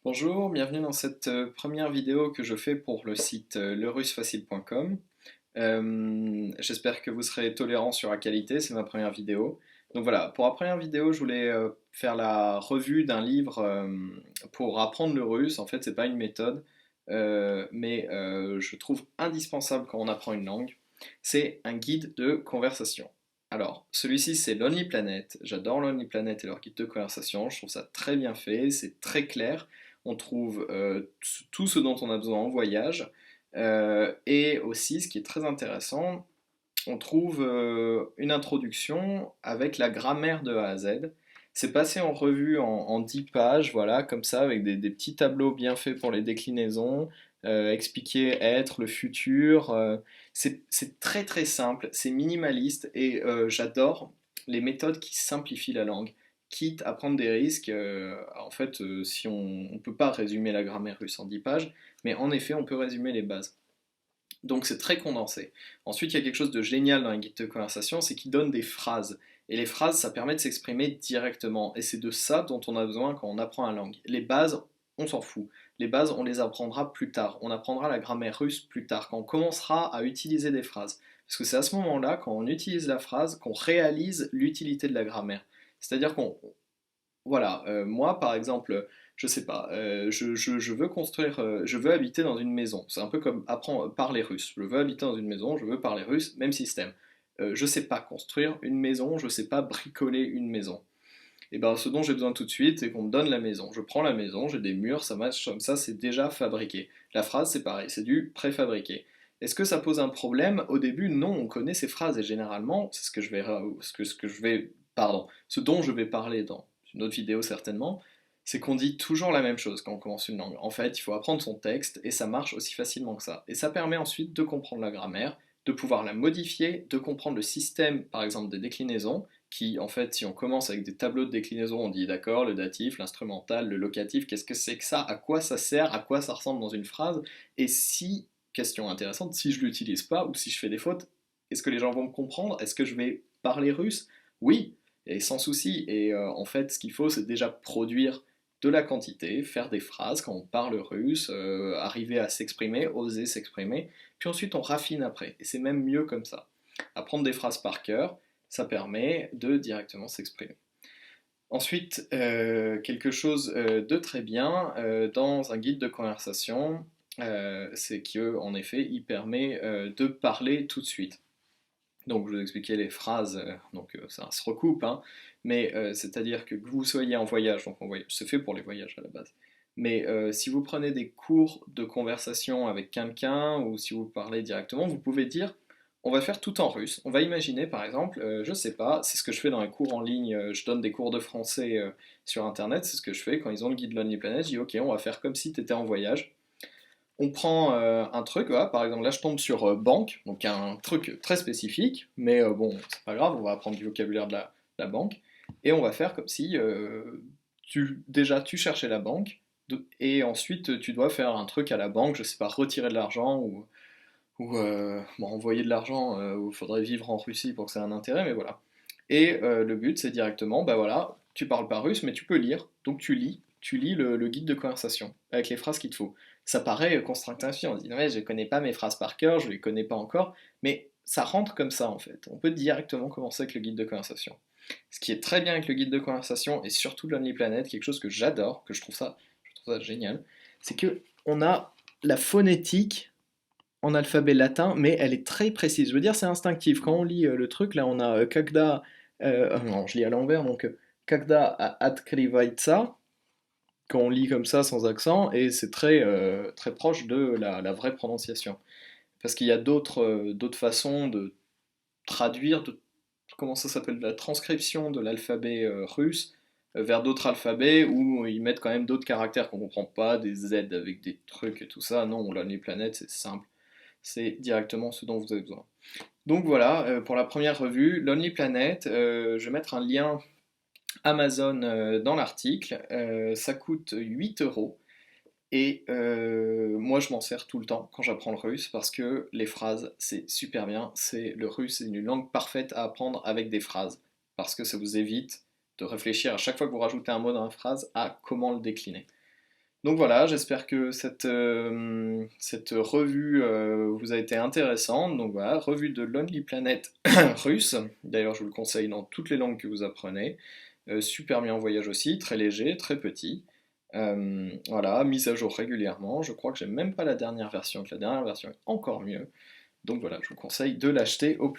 Bonjour, bienvenue dans cette première vidéo que je fais pour le site lerussefacile.com. J'espère que vous serez tolérants sur la qualité, c'est ma première vidéo. Donc voilà, pour la première vidéo, je voulais faire la revue d'un livre pour apprendre le russe. En fait, c'est pas une méthode, mais je trouve indispensable quand on apprend une langue. C'est un guide de conversation. Alors, celui-ci, c'est Lonely Planet. J'adore Lonely Planet et leur guide de conversation. Je trouve ça très bien fait, c'est très clair. On trouve tout ce dont on a besoin en voyage. Et aussi, ce qui est très intéressant, on trouve une introduction avec la grammaire de A à Z. C'est passé en revue en 10 pages, voilà, comme ça, avec des petits tableaux bien faits pour les déclinaisons, expliquer être, le futur. C'est très très simple, c'est minimaliste et j'adore les méthodes qui simplifient la langue, quitte à prendre des risques. En fait, si on ne peut pas résumer la grammaire russe en 10 pages, mais en effet, on peut résumer les bases. Donc c'est très condensé. Ensuite, il y a quelque chose de génial dans les guides de conversation, c'est qu'ils donnent des phrases. Et les phrases, ça permet de s'exprimer directement. Et c'est de ça dont on a besoin quand on apprend la langue. Les bases, on s'en fout. Les bases, on les apprendra plus tard. On apprendra la grammaire russe plus tard, quand on commencera à utiliser des phrases. Parce que c'est à ce moment-là, quand on utilise la phrase, qu'on réalise l'utilité de la grammaire. C'est-à-dire qu'on voilà, moi par exemple, je sais pas, je veux construire, je veux habiter dans une maison. C'est un peu comme apprendre parler russe. Je veux habiter dans une maison, je veux parler russe, même système. Je sais pas construire une maison, je sais pas bricoler une maison. Et ben ce dont j'ai besoin tout de suite, c'est qu'on me donne la maison. Je prends la maison, j'ai des murs, ça match comme ça, c'est déjà fabriqué. La phrase c'est pareil, c'est du préfabriqué. Est-ce que ça pose un problème? Au début, non, on connaît ces phrases et généralement, c'est ce que je vais, ce dont je vais parler dans une autre vidéo certainement, c'est qu'on dit toujours la même chose quand on commence une langue. En fait, il faut apprendre son texte et ça marche aussi facilement que ça. Et ça permet ensuite de comprendre la grammaire, de pouvoir la modifier, de comprendre le système, par exemple, des déclinaisons, qui, en fait, si on commence avec des tableaux de déclinaison, on dit d'accord, le datif, l'instrumental, le locatif, qu'est-ce que c'est que ça? À quoi ça sert? À quoi ça ressemble dans une phrase? Et si, question intéressante, si je l'utilise pas ou si je fais des fautes, est-ce que les gens vont me comprendre? Est-ce que je vais parler russe? Oui, et sans souci. Et en fait, ce qu'il faut, c'est déjà produire de la quantité, faire des phrases quand on parle russe, arriver à s'exprimer, oser s'exprimer, puis ensuite on raffine après. Et c'est même mieux comme ça. Apprendre des phrases par cœur, ça permet de directement s'exprimer. Ensuite, quelque chose de très bien dans un guide de conversation, c'est qu'en effet, il permet de parler tout de suite. Donc, je vous expliquais les phrases, donc ça se recoupe, hein, mais c'est-à-dire que vous soyez en voyage, donc en voyage, c'est fait pour les voyages à la base. Mais si vous prenez des cours de conversation avec quelqu'un ou si vous parlez directement, vous pouvez dire on va faire tout en russe. On va imaginer par exemple, je sais pas, c'est ce que je fais dans les cours en ligne, je donne des cours de français sur internet, c'est ce que je fais quand ils ont le guide Lonely Planet, je dis ok, on va faire comme si tu étais en voyage. On prend un truc, voilà, par exemple là je tombe sur banque, donc un truc très spécifique, mais bon, c'est pas grave, on va apprendre du vocabulaire de la banque, et on va faire comme si déjà tu cherchais la banque, et ensuite tu dois faire un truc à la banque, je sais pas, retirer de l'argent ou bon, envoyer de l'argent, où il faudrait vivre en Russie pour que ça ait un intérêt, mais voilà. Et le but c'est directement, bah voilà, tu parles pas russe, mais tu peux lire, donc tu lis le guide de conversation avec les phrases qu'il te faut. Ça paraît constructif, on dit ouais, je connais pas mes phrases par cœur, je les connais pas encore, mais ça rentre comme ça en fait. On peut directement commencer avec le guide de conversation. Ce qui est très bien avec le guide de conversation et surtout Lonely Planet, quelque chose que j'adore, je trouve ça génial, c'est que on a la phonétique en alphabet latin, mais elle est très précise. Je veux dire, c'est instinctif. Quand on lit le truc, là, on a Kagda, non, je lis à l'envers, donc Kagda Atkrivaitsa, quand on lit comme ça sans accent, et c'est très, très proche de la vraie prononciation. Parce qu'il y a d'autres façons de traduire, comment ça s'appelle, la transcription de l'alphabet russe vers d'autres alphabets où ils mettent quand même d'autres caractères qu'on comprend pas, des Z avec des trucs et tout ça. Non, là, les planètes, c'est simple, c'est directement ce dont vous avez besoin. Donc voilà, pour la première revue, Lonely Planet, je vais mettre un lien Amazon dans l'article. Ça coûte 8 euros. Et moi, je m'en sers tout le temps quand j'apprends le russe parce que les phrases, c'est super bien. Le russe, c'est une langue parfaite à apprendre avec des phrases parce que ça vous évite de réfléchir à chaque fois que vous rajoutez un mot dans la phrase à comment le décliner. Donc voilà, j'espère que cette revue vous a été intéressante. Donc voilà, revue de Lonely Planet russe. D'ailleurs, je vous le conseille dans toutes les langues que vous apprenez. Super bien en voyage aussi, très léger, très petit. Voilà, mise à jour régulièrement. Je crois que j'ai même pas la dernière version, que la dernière version est encore mieux. Donc voilà, je vous conseille de l'acheter au plus